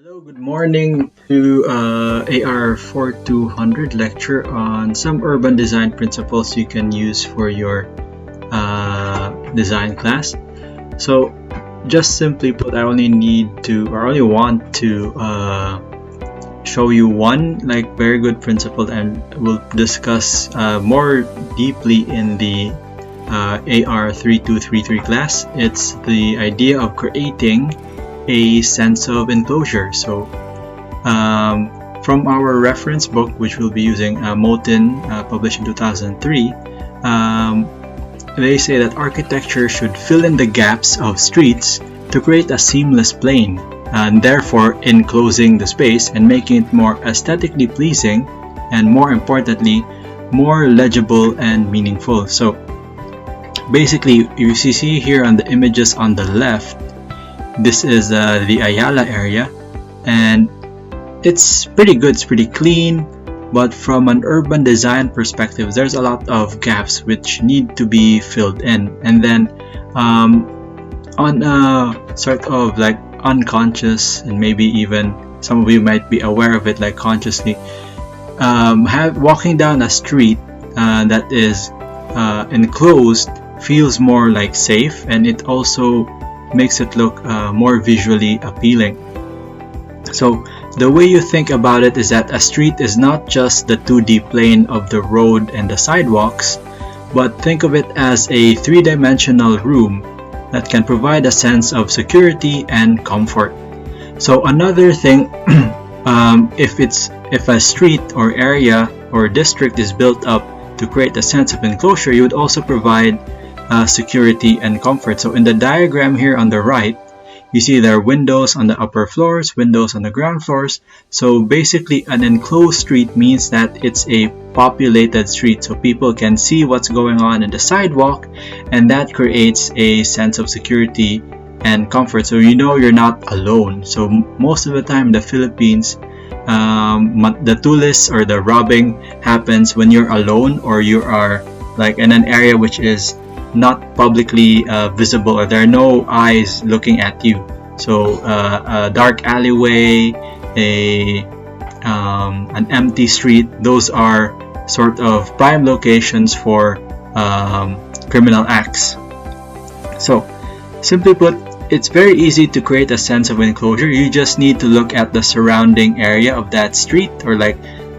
Hello, good morning to AR 4200 lecture on some urban design principles you can use for your design class. So, just simply put, I only only want to show you one very good principle, and we'll discuss more deeply in the AR 3233 class. It's the idea of creating a sense of enclosure. So from our reference book, which we'll be using, Moten, published in 2003, they say that architecture should fill in the gaps of streets to create a seamless plane, and therefore enclosing the space and making it more aesthetically pleasing and, more importantly, more legible and meaningful. So basically, you see here on the images on the left, this is the Ayala area, and it's pretty good, it's pretty clean, but from an urban design perspective, there's a lot of gaps which need to be filled in. And then on a sort of unconscious, and maybe even some of you might be aware of it consciously, walking down a street that is enclosed feels more safe, and it also makes it look more visually appealing. So the way you think about it is that a street is not just the 2D plane of the road and the sidewalks, but think of it as a three-dimensional room that can provide a sense of security and comfort. So another thing, if a street or area or district is built up to create a sense of enclosure, you would also provide security and comfort. So in the diagram here on the right, you see there are windows on the upper floors, windows on the ground floors. So basically, an enclosed street means that it's a populated street, so people can see what's going on in the sidewalk, and that creates a sense of security and comfort. So you know you're not alone. So most of the time in the Philippines, the tulis or the robbing happens when you're alone, or you are in an area which is not publicly visible, or there are no eyes looking at you. So a dark alleyway, an empty street, those are sort of prime locations for criminal acts. So simply put, it's very easy to create a sense of enclosure. You just need to look at the surrounding area of that street, or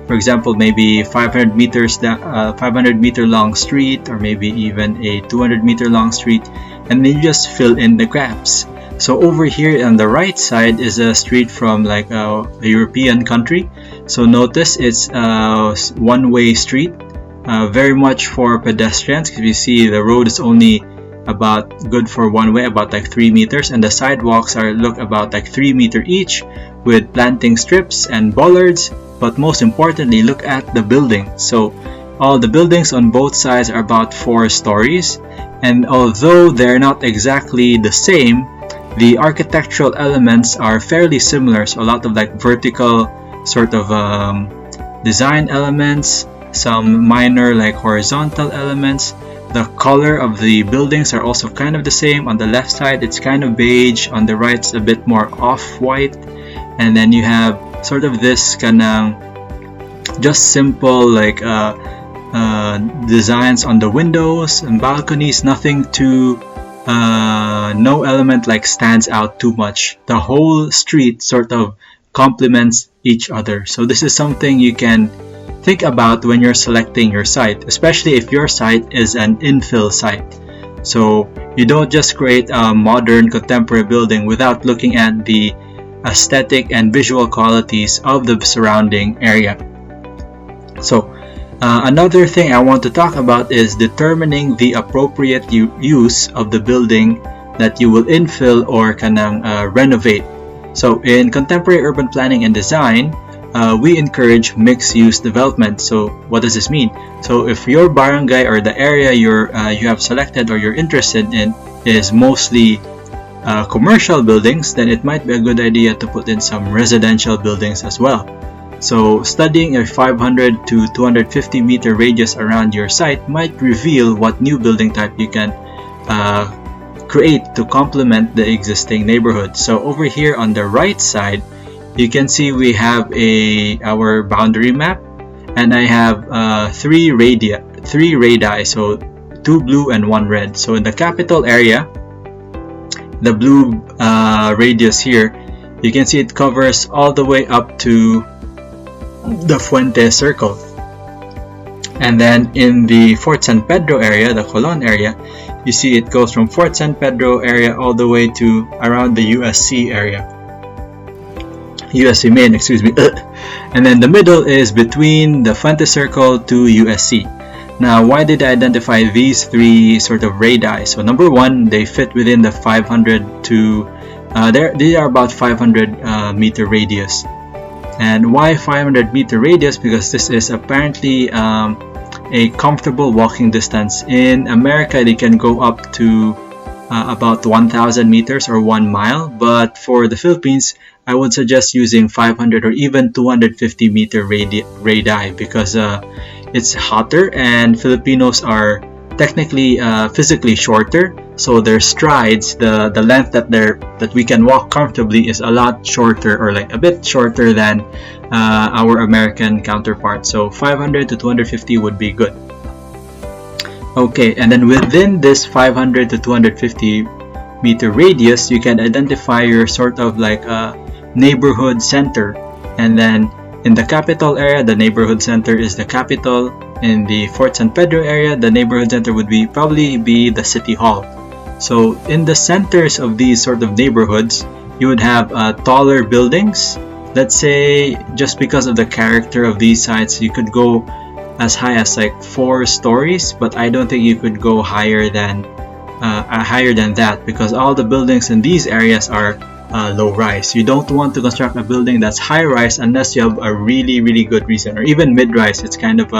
for example, maybe 500 meter long street, or maybe even a 200 meter long street, and then you just fill in the gaps. So over here on the right side is a street from a European country. So notice it's a one-way street, very much for pedestrians, because you see the road is only about good for one way, about 3 meters, and the sidewalks look about 3 meters each, with planting strips and bollards. But most importantly, look at the buildings. So all the buildings on both sides are about 4 stories, and although they're not exactly the same, the architectural elements are fairly similar. So a lot of vertical sort of design elements, some minor horizontal elements. The color of the buildings are also kind of the same. On the left side, it's kind of beige. On the right, it's a bit more off-white. And then you have sort of this kind of just simple designs on the windows and balconies. Nothing too, no element stands out too much. The whole street sort of complements each other. So this is something you can think about when you're selecting your site, especially if your site is an infill site. So you don't just create a modern contemporary building without looking at the aesthetic and visual qualities of the surrounding area. So another thing I want to talk about is determining the appropriate use of the building that you will infill or renovate. So in contemporary urban planning and design, we encourage mixed-use development. So what does this mean? So if your barangay or the area you have selected or you're interested in is mostly commercial buildings, then it might be a good idea to put in some residential buildings as well. So studying a 500 to 250 meter radius around your site might reveal what new building type you can create to complement the existing neighborhood. So over here on the right side, you can see we have our boundary map, and I have three radii, so 2 blue and 1 red. So in the capital area, the blue radius here, you can see it covers all the way up to the Fuente Circle. And then in the Fort San Pedro area, the Colon area, you see it goes from Fort San Pedro area all the way to around the USC area. USC main, excuse me. And then the middle is between the Fuente Circle to USC. Now, why did I identify these three sort of radii? So number one, they fit within the 500 to, they are about 500 meter radius. And why 500 meter radius? Because this is apparently a comfortable walking distance. In America, they can go up to about 1,000 meters or 1 mile. But for the Philippines, I would suggest using 500 or even 250 meter radii because it's hotter, and Filipinos are technically physically shorter, so their strides, the length that we can walk comfortably is a lot shorter, or like a bit shorter than our American counterparts. So 500 to 250 would be good. Okay, and then within this 500 to 250 meter radius, you can identify your sort of like a neighborhood center. And then in the capital area, the neighborhood center is the Capitol. In the Fort San Pedro area, the neighborhood center would probably be the City Hall. So in the centers of these sort of neighborhoods, you would have taller buildings. Let's say, just because of the character of these sites, you could go as high as like 4 stories, but I don't think you could go higher than that, because all the buildings in these areas are low rise. You don't want to construct a building that's high rise unless you have a really good reason, or even mid rise. It's kind of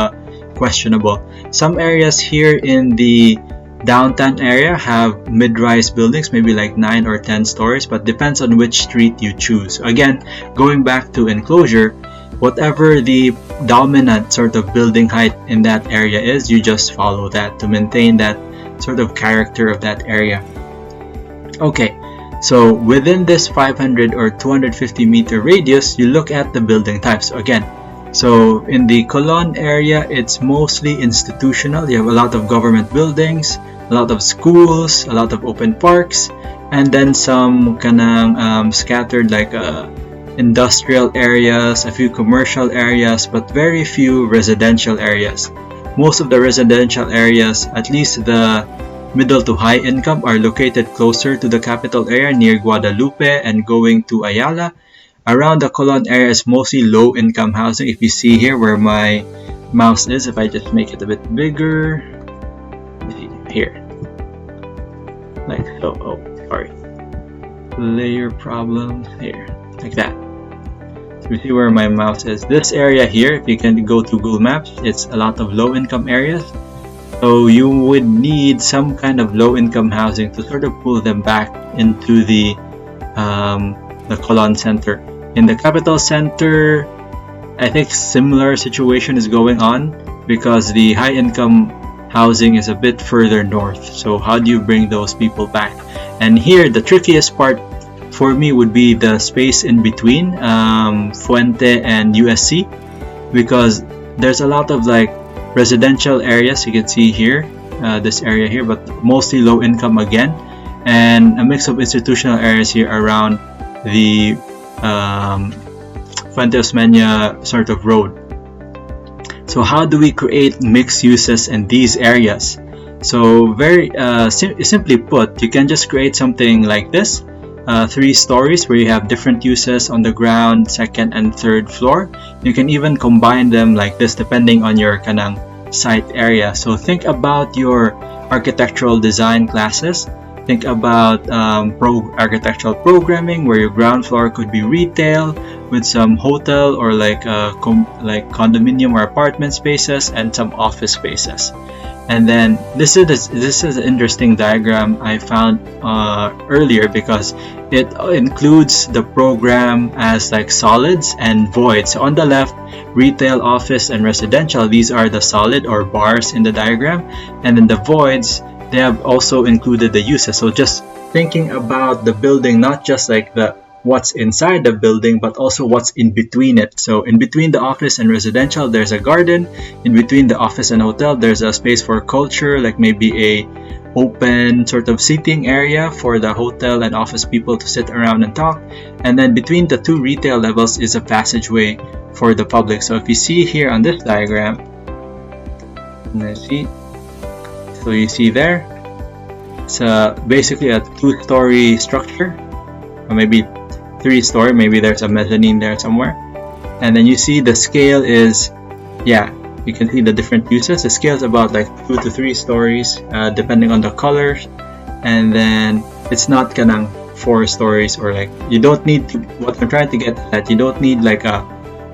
questionable. Some areas here in the downtown area have mid-rise buildings, maybe like 9 or 10 stories, but depends on which street you choose. Again, going back to enclosure, whatever the dominant sort of building height in that area is, you just follow that to maintain that sort of character of that area. Okay, so within this 500 or 250 meter radius, you look at the building types again. So in the Colon area, it's mostly institutional. You have a lot of government buildings, a lot of schools, a lot of open parks, and then some kanang scattered like industrial areas, a few commercial areas, but very few residential areas. Most of the residential areas, at least the middle to high income, are located closer to the capital area near Guadalupe and going to Ayala. Around the Colon area is mostly low income housing. If you see here where my mouse is, if I just make it a bit bigger, here, like so. Oh, sorry, layer problem here, like that. So you see where my mouse is. This area here, if you can go to Google Maps, it's a lot of low income areas. So you would need some kind of low income housing to sort of pull them back into the Colon Center. In the capital center, I think similar situation is going on because the high income housing is a bit further north. So how do you bring those people back? And here the trickiest part for me would be the space in between Fuente and USC, because there's a lot of like residential areas you can see here, this area here, but mostly low income again, and a mix of institutional areas here around the Fuente Osmeña sort of road. So how do we create mixed uses in these areas? So very simply put, you can just create something like this, 3 stories where you have different uses on the ground, second and third floor. You can even combine them like this depending on your kanang site area. So think about your architectural design classes. Think about architectural programming, where your ground floor could be retail with some hotel or like condominium or apartment spaces and some office spaces. And then this is an interesting diagram I found earlier, because it includes the program as like solids and voids. So on the left, retail, office, and residential, these are the solid or bars in the diagram, and then the voids, they have also included the uses. So just thinking about the building, not just like the what's inside the building, but also what's in between it. So in between the office and residential, there's a garden. In between the office and hotel, there's a space for culture, like maybe a open sort of seating area for the hotel and office people to sit around and talk. And then between the two retail levels is a passageway for the public. So if you see here on this diagram, so you see there, it's basically a 2-story structure, or maybe 3-story, maybe there's a mezzanine there somewhere. And then you see the scale is, yeah, you can see the different uses. The scale is about like 2 to 3 stories, depending on the colors. And then it's not kanang 4 stories, or like, you don't need to, what I'm trying to get at, you don't need like a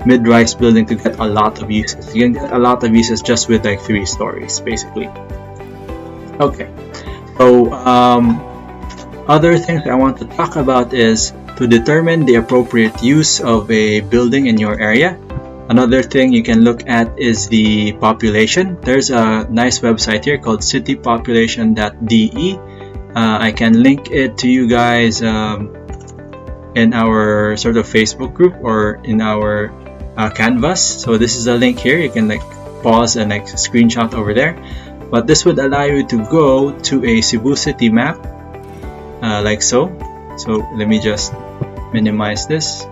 mid-rise building to get a lot of uses. You can get a lot of uses just with like 3 stories, basically. Okay, so other things I want to talk about is to determine the appropriate use of a building in your area. Another thing you can look at is the population. There's a nice website here called citypopulation.de. I can link it to you guys in our sort of Facebook group or in our canvas. So this is a link here. You can like pause and like screenshot over there. But this would allow you to go to a Cebu City map, like so. So let me just minimize this.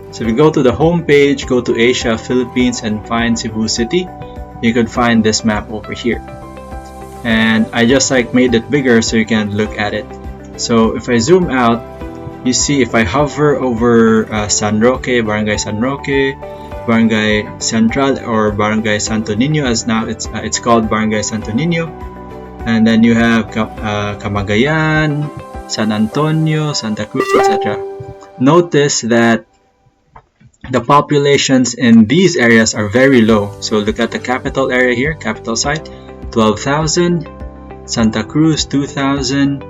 So if you go to the home page, go to Asia, Philippines, and find Cebu City, you could find this map over here. And I just like made it bigger so you can look at it. So if I zoom out, you see if I hover over San Roque, Barangay San Roque, Barangay Central, or Barangay Santo Niño, as now it's called Barangay Santo Niño. And then you have Camagayan, San Antonio, Santa Cruz, etc. Notice that the populations in these areas are very low. So look at the capital area here, capital site, 12,000, Santa Cruz 2,000,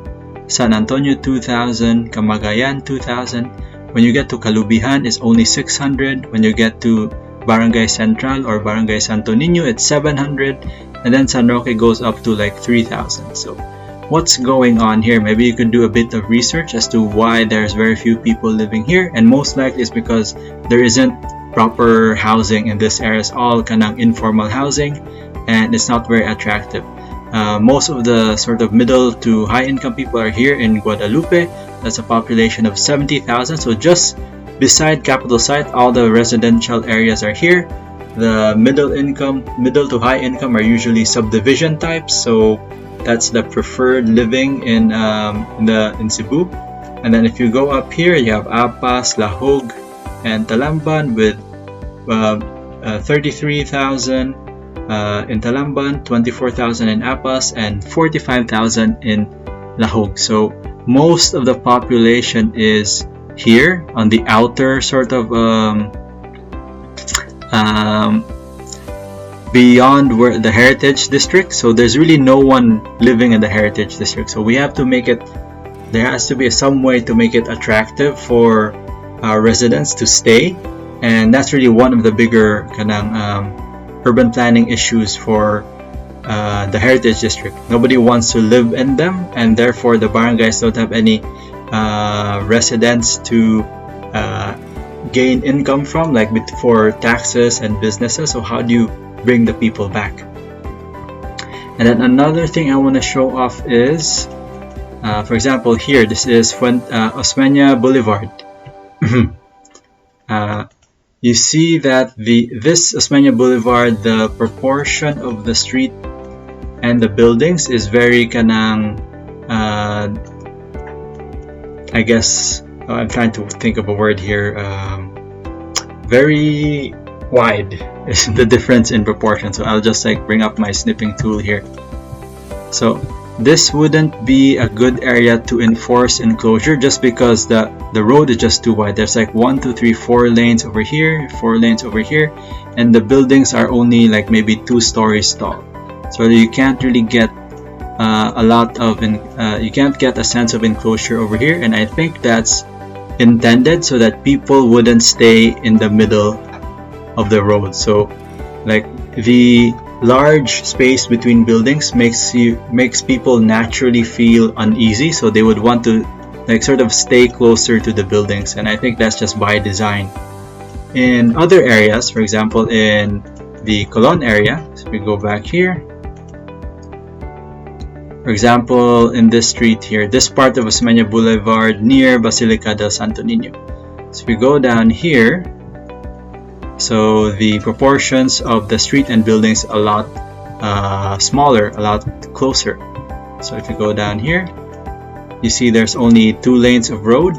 San Antonio 2,000, Camagayan 2,000. When you get to Kalubihan, it's only 600. When you get to Barangay Central or Barangay Santo Niño, it's 700. And then San Roque goes up to like 3,000. So what's going on here? Maybe you could do a bit of research as to why there's very few people living here, and most likely it's because there isn't proper housing in this area. It's all kanang informal housing, and it's not very attractive. Most of the sort of middle to high income people are here in Guadalupe. That's a population of 70,000. So just beside capital site, all the residential areas are here. The middle to high income are usually subdivision types. So that's the preferred living in Cebu. And then if you go up here, you have Apas, Lahog, and Talamban with 33,000 in Talamban, 24,000 in Apas, and 45,000 in Lahog. So most of the population is here on the outer sort of beyond where the Heritage District. So there's really no one living in the Heritage District. So we have to make it, there has to be some way to make it attractive for our residents to stay. And that's really one of the bigger urban planning issues for the Heritage District. Nobody wants to live in them, and therefore the barangays don't have any residents to gain income from, like for taxes and businesses. So how do you bring the people back? And then another thing I want to show off is, for example, here, this is Osmeña Boulevard. You see that this Osmeña Boulevard, the proportion of the street and the buildings is very kanang, I guess, I'm trying to think of a word here, very wide is the difference in proportion. So I'll just like bring up my snipping tool here. So this wouldn't be a good area to enforce enclosure just because the road is just too wide. There's like 4 lanes over here, 4 lanes over here, and the buildings are only like maybe 2 stories tall. So you can't really get you can't get a sense of enclosure over here. And I think that's intended so that people wouldn't stay in the middle of the road. So like the large space between buildings makes people naturally feel uneasy, so they would want to like sort of stay closer to the buildings, and I think that's just by design. In other areas, for example in the Colon area, so we go back here, for example in this street here, this part of Osmeña Boulevard near Basilica del Santo Niño. So we go down here, so the proportions of the street and buildings a lot smaller, a lot closer. So if you go down here, you see there's only 2 lanes of road,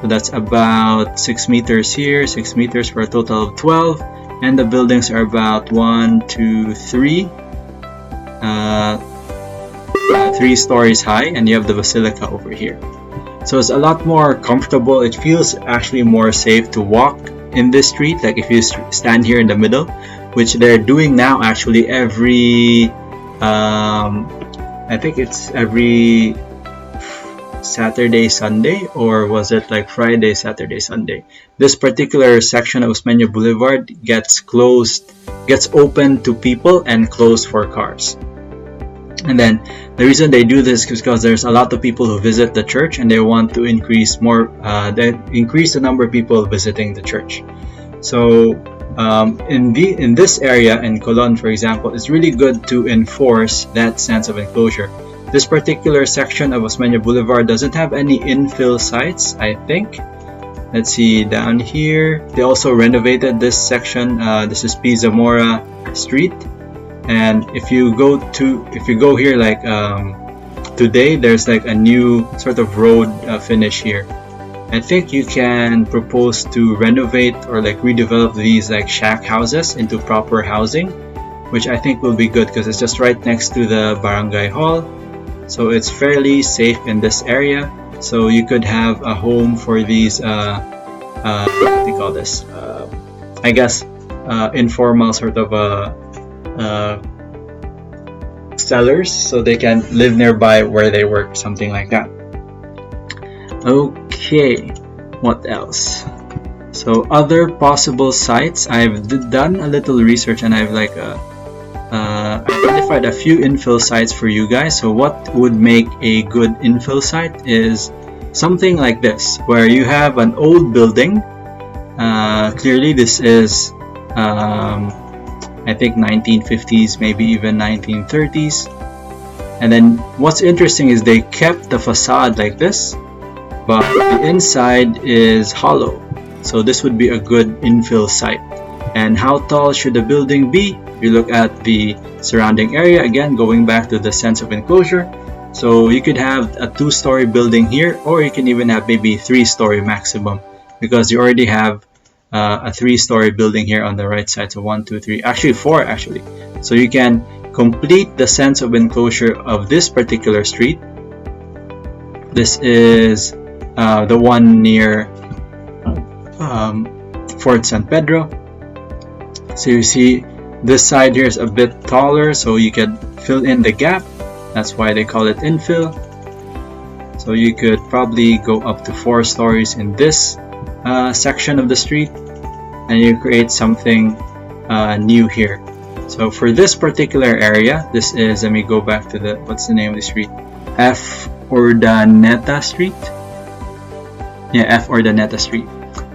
so that's about 6 meters here, 6 meters for a total of 12, and the buildings are about 1, 2, 3 3 stories high, and you have the basilica over here. So it's a lot more comfortable. It feels actually more safe to walk in this street, like if you stand here in the middle, which they're doing now actually every I think it's every Saturday, Sunday, or was it like Friday, Saturday, Sunday? This particular section of Osmeña Boulevard gets open to people and closed for cars. And then the reason they do this is because there's a lot of people who visit the church, and they want to increase the number of people visiting the church. So in this area in Colon, for example, it's really good to enforce that sense of enclosure. This particular section of Osmeña Boulevard doesn't have any infill sites, I think. Let's see, down here they also renovated this section. This is P. Zamora Street, and if you go here like today, there's like a new sort of road finish here. I think you can propose to renovate or like redevelop these like shack houses into proper housing, which I think will be good because it's just right next to the barangay hall. So it's fairly safe in this area. So you could have a home for these what do you call this? I guess informal sort of sellers, so they can live nearby where they work, something like that. Okay, what else? So other possible sites, I've done a little research, and I've like identified a few infill sites for you guys. So what would make a good infill site is something like this, where you have an old building. Clearly this is I think 1950s, maybe even 1930s. And then what's interesting is they kept the facade like this, but the inside is hollow. So this would be a good infill site. And how tall should the building be? You look at the surrounding area, again going back to the sense of enclosure. So you could have a 2-story building here, or you can even have maybe 3-story maximum, because you already have a 3-story building here on the right side. So 1, 2, 3, actually 4 actually. So you can complete the sense of enclosure of this particular street. This is the one near Fort San Pedro. So you see this side here is a bit taller, so you can fill in the gap. That's why they call it infill. So you could probably go up to 4 stories in this section of the street, and you create something new here. So for this particular area, this is, let me go back to the, what's the name of the street? F. Urdaneta Street? Yeah, F. Urdaneta Street.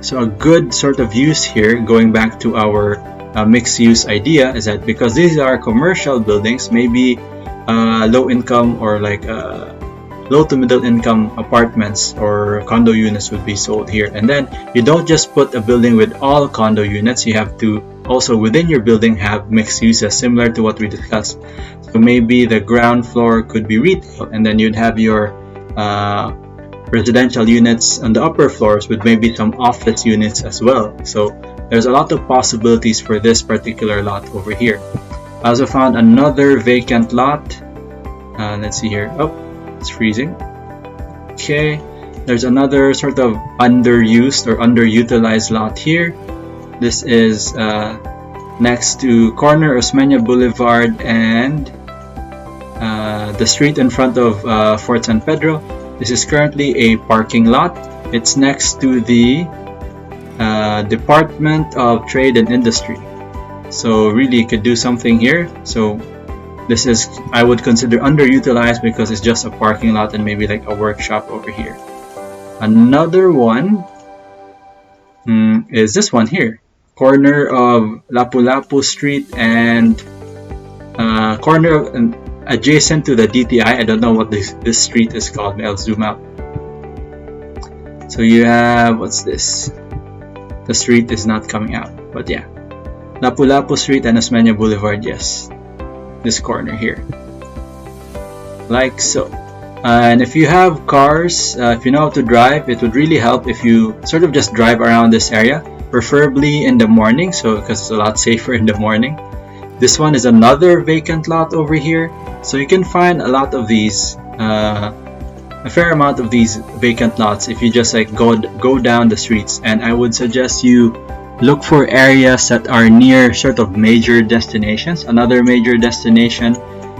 So a good sort of use here, going back to our mixed use idea, is that because these are commercial buildings, maybe low income or like low to middle income apartments or condo units would be sold here. And then you don't just put a building with all condo units, you have to also within your building have mixed uses, similar to what we discussed. So maybe the ground floor could be retail, and then you'd have your residential units on the upper floors with maybe some office units as well. So there's a lot of possibilities for this particular lot over here. I also found another vacant lot. Let's see here. Oh, it's freezing. Okay, there's another sort of underused or underutilized lot here. This is next to corner Osmeña Boulevard and the street in front of Fort San Pedro. This is currently a parking lot. It's next to the Department of Trade and Industry. So really you could do something here. So This is, I would consider underutilized because it's just a parking lot and maybe like a workshop over here. Another one is this one here, corner of Lapu-Lapu Street and corner of, adjacent to the DTI. I don't know what this street is called. I'll zoom out. So you have, what's this? The street is not coming out, but yeah, Lapu-Lapu Street and Osmeña Boulevard. Yes, this corner here, like so. And if you have cars, if you know how to drive, it would really help if you sort of just drive around this area, preferably in the morning, so because it's a lot safer in the morning. This one is another vacant lot over here, so you can find a lot of these, a fair amount of these vacant lots if you just like go down the streets. And I would suggest you look for areas that are near sort of major destinations. Another major destination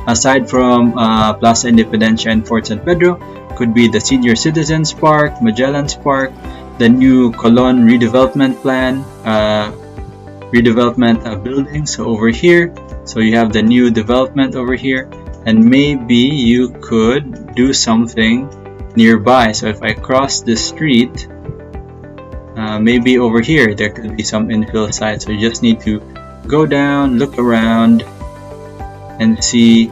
aside from Plaza Independencia and Fort San Pedro could be the Senior Citizens Park, Magellan's Park, the new Colon redevelopment plan, redevelopment buildings over here. So you have the new development over here, and maybe you could do something nearby. So if I cross the street, maybe over here there could be some infill sites. So you just need to go down, look around, and see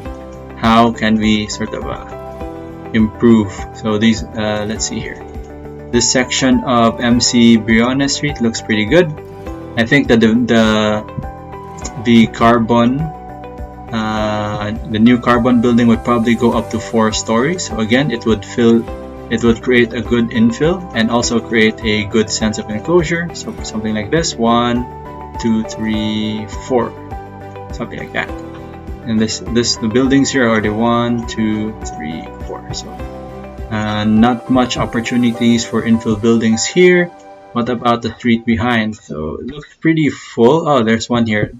how can we sort of improve. So these, let's see here. This section of MC Briones Street looks pretty good. I think that the carbon, the new carbon building would probably go up to 4 stories. So again, it would create a good infill and also create a good sense of enclosure. So something like this, 1, 2, 3, 4, something like that. And the buildings here are the 1, 2, 3, 4. So not much opportunities for infill buildings here. What about the street behind? So it looks pretty full. Oh, there's one here.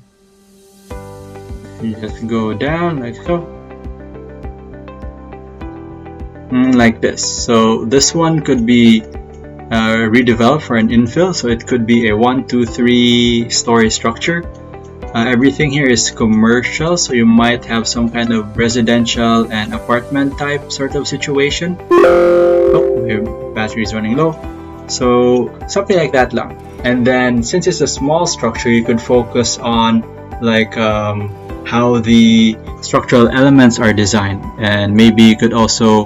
You just go down like so, like this. So this one could be redeveloped for an infill. So it could be a 1, 2, 3 story structure. Everything here is commercial, so you might have some kind of residential and apartment type sort of situation. Oh, your battery is running low. So something like that lang. And then since it's a small structure, you could focus on like how the structural elements are designed, and maybe you could also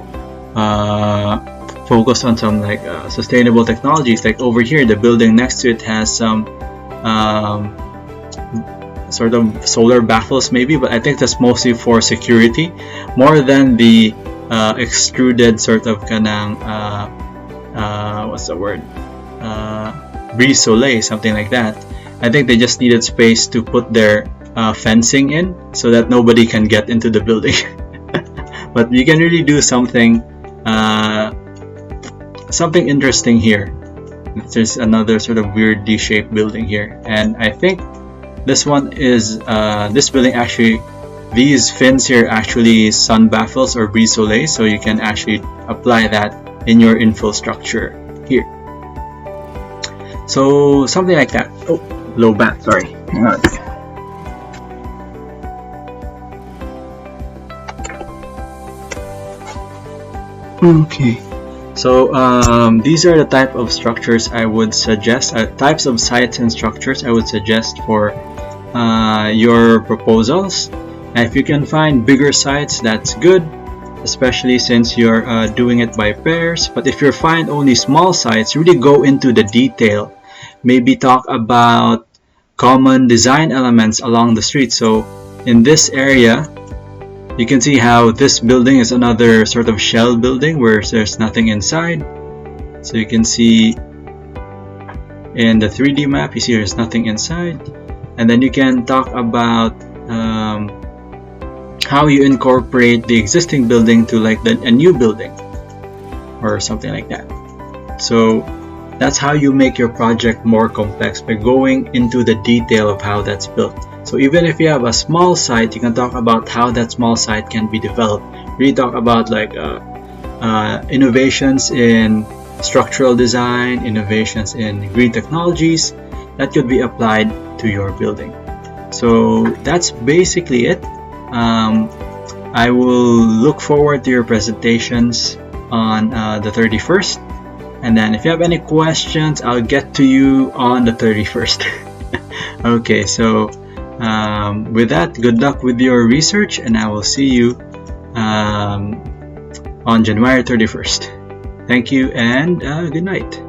focus on some like sustainable technologies. Like over here, the building next to it has some sort of solar baffles maybe, but I think that's mostly for security more than the extruded sort of kanang what's the word, brise soleil, something like that. I think they just needed space to put their fencing in so that nobody can get into the building. But you can really do something something interesting here. There's another sort of weird D-shaped building here, and I think this one is this building actually, these fins here actually sun baffles or brise soleil, so you can actually apply that in your infill structure here. So something like that. Oh, low bat, sorry. Hang on. Okay. So these are the type of structures I would suggest, types of sites and structures I would suggest for your proposals. And if you can find bigger sites, that's good, especially since you're doing it by pairs. But if you find only small sites, really go into the detail. Maybe talk about common design elements along the street. So in this area, you can see how this building is another sort of shell building where there's nothing inside. So you can see in the 3D map, you see there's nothing inside. And then you can talk about how you incorporate the existing building to like a new building or something like that. So that's how you make your project more complex, by going into the detail of how that's built. So even if you have a small site, you can talk about how that small site can be developed. Really talk about like innovations in structural design, innovations in green technologies that could be applied to your building. So that's basically it. I will look forward to your presentations on the 31st. And then if you have any questions, I'll get to you on the 31st. Okay, so with that, good luck with your research, and I will see you on January 31st. Thank you, and good night.